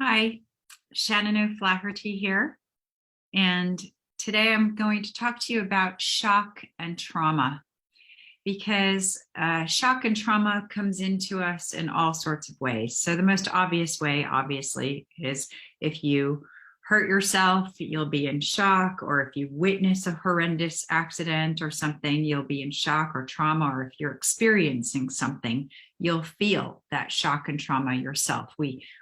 Hi, Shannon O'Flaherty here, and today I'm going to talk to you about shock and trauma because shock and trauma comes into us in all sorts of ways. So the most obvious way, obviously, is if you hurt yourself, you'll be in shock, or if you witness a horrendous accident or something, you'll be in shock or trauma, or if you're experiencing something, you'll feel that shock and trauma yourself.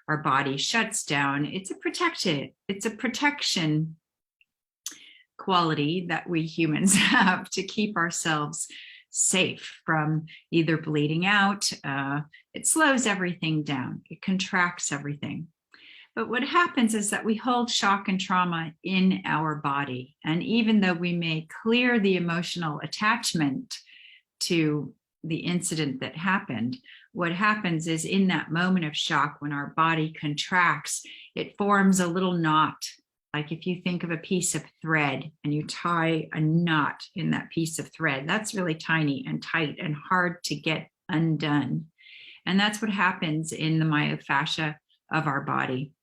Our body shuts down. It's a protection quality that we humans have to keep ourselves safe from either bleeding out. It slows everything down. It contracts everything. But what happens is that we hold shock and trauma in our body. And even though we may clear the emotional attachment to the incident that happened, what happens is in that moment of shock, when our body contracts, it forms a little knot. Like if you think of a piece of thread and you tie a knot in that piece of thread, that's really tiny and tight and hard to get undone. And that's what happens in the myofascia of our body.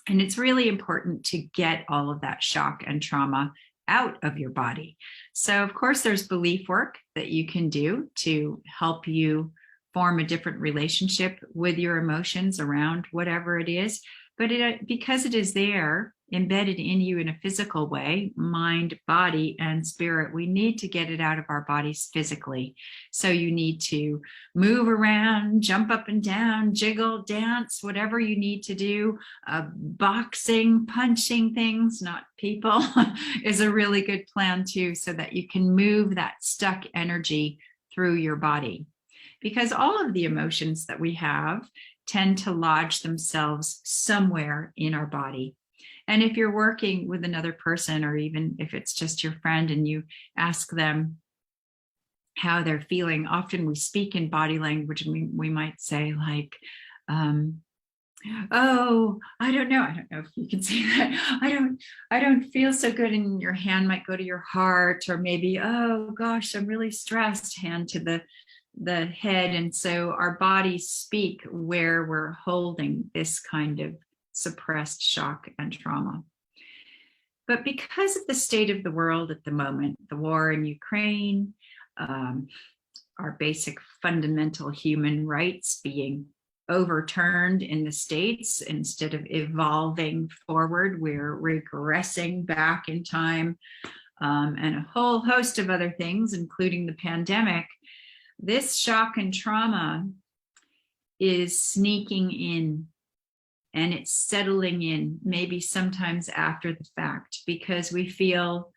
And it's really important to get all of that shock and trauma out of your body. So, of course, there's belief work that you can do to help you form a different relationship with your emotions around whatever it is. But because it is there, embedded in you in a physical way, mind, body, and spirit, we need to get it out of our bodies physically. So you need to move around, jump up and down, jiggle, dance, whatever you need to do. Boxing, punching things, not people, is a really good plan too, so that you can move that stuck energy through your body. Because all of the emotions that we have tend to lodge themselves somewhere in our body. And if you're working with another person, or even if it's just your friend and you ask them how they're feeling, often we speak in body language, and we might say like, oh, I don't know if you can see that. I don't feel so good. And your hand might go to your heart, or maybe, oh gosh, I'm really stressed, hand to the head. And so our bodies speak where we're holding this kind of suppressed shock and trauma. But because of the state of the world at the moment, the war in Ukraine, our basic fundamental human rights being overturned in the States, instead of evolving forward, we're regressing back in time, and a whole host of other things, including the pandemic. This shock and trauma is sneaking in, and it's settling in, maybe sometimes after the fact, because we feel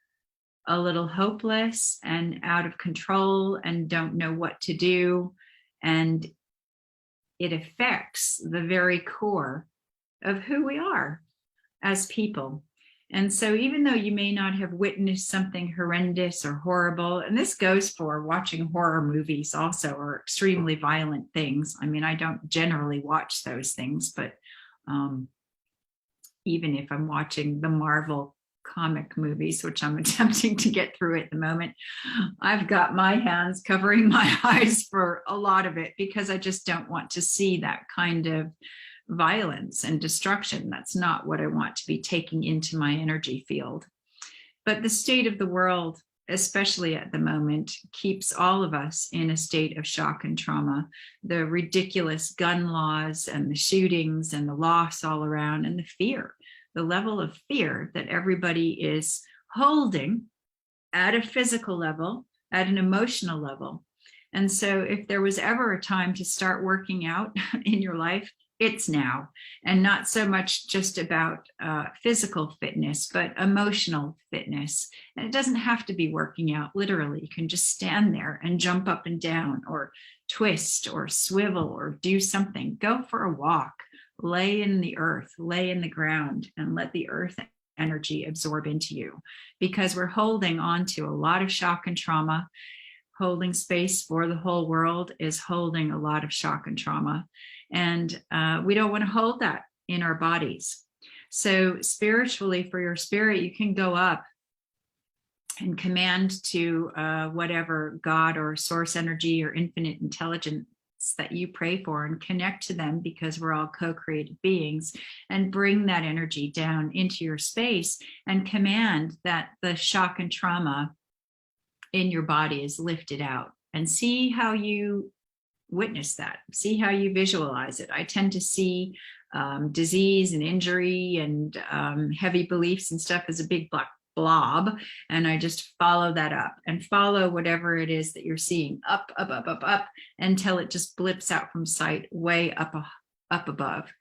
a little hopeless and out of control and don't know what to do. And it affects the very core of who we are as people. And so even though you may not have witnessed something horrendous or horrible, and this goes for watching horror movies also, or extremely violent things. I mean, I don't generally watch those things, but even if I'm watching the Marvel comic movies, which I'm attempting to get through at the moment, I've got my hands covering my eyes for a lot of it, because I just don't want to see that kind of violence and destruction. That's not what I want to be taking into my energy field. But the state of the world, especially at the moment, keeps all of us in a state of shock and trauma. The ridiculous gun laws and the shootings and the loss all around, and the fear, the level of fear that everybody is holding at a physical level, at an emotional level. And so if there was ever a time to start working out in your life, it's now. And not so much just about physical fitness, but emotional fitness. And it doesn't have to be working out literally. You can just stand there and jump up and down, or twist, or swivel, or do something. Go for a walk, lay in the earth, lay in the ground, and let the earth energy absorb into you, because we're holding on to a lot of shock and trauma. Holding space for the whole world is holding a lot of shock and trauma. And we don't want to hold that in our bodies. So spiritually, for your spirit, you can go up and command to whatever God or source energy or infinite intelligence guests that you pray for and connect to them, because we're all co-created beings, and bring that energy down into your space and command that the shock and trauma in your body is lifted out, and see how you witness that. See how you visualize it. I tend to see disease and injury and heavy beliefs and stuff as a big black blob, and I just follow that up and follow whatever it is that you're seeing up, up, up, up, up, until it just blips out from sight way up above.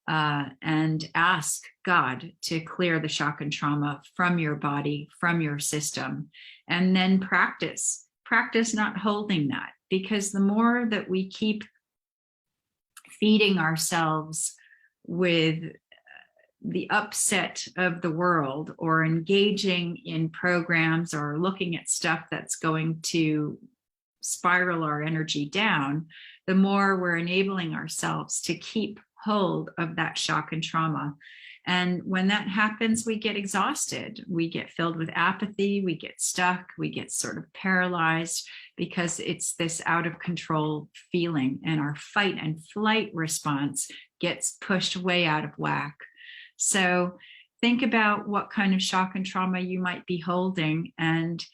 And ask God to clear the shock and trauma from your body, from your system, and then practice not holding that, because the more that we keep feeding ourselves with the upset of the world, or engaging in programs, or looking at stuff that's going to spiral our energy down, the more we're enabling ourselves to keep hold of that shock and trauma. And when that happens, we get exhausted, we get filled with apathy, we get stuck, we get sort of paralyzed, because it's this out of control feeling, and our fight and flight response gets pushed way out of whack. So think about what kind of shock and trauma you might be holding, and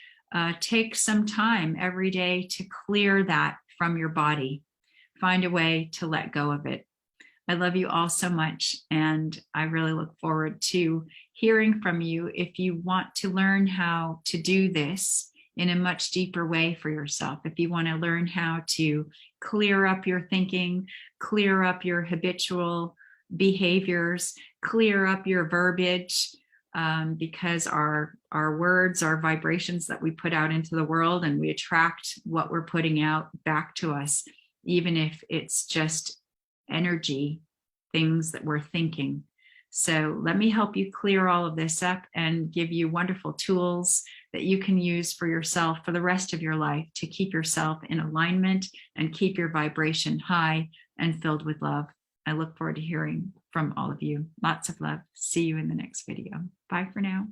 take some time every day to clear that from your body. Find a way to let go of it. I love you all so much, and I really look forward to hearing from you if you want to learn how to do this in a much deeper way for yourself. If you want to learn how to clear up your thinking, clear up your habitual behaviors, clear up your verbiage, because our words are vibrations that we put out into the world, and we attract what we're putting out back to us, even if it's just energy, things that we're thinking. So let me help you clear all of this up and give you wonderful tools that you can use for yourself for the rest of your life, to keep yourself in alignment and keep your vibration high and filled with love. I look forward to hearing from all of you. Lots of love. See you in the next video. Bye for now.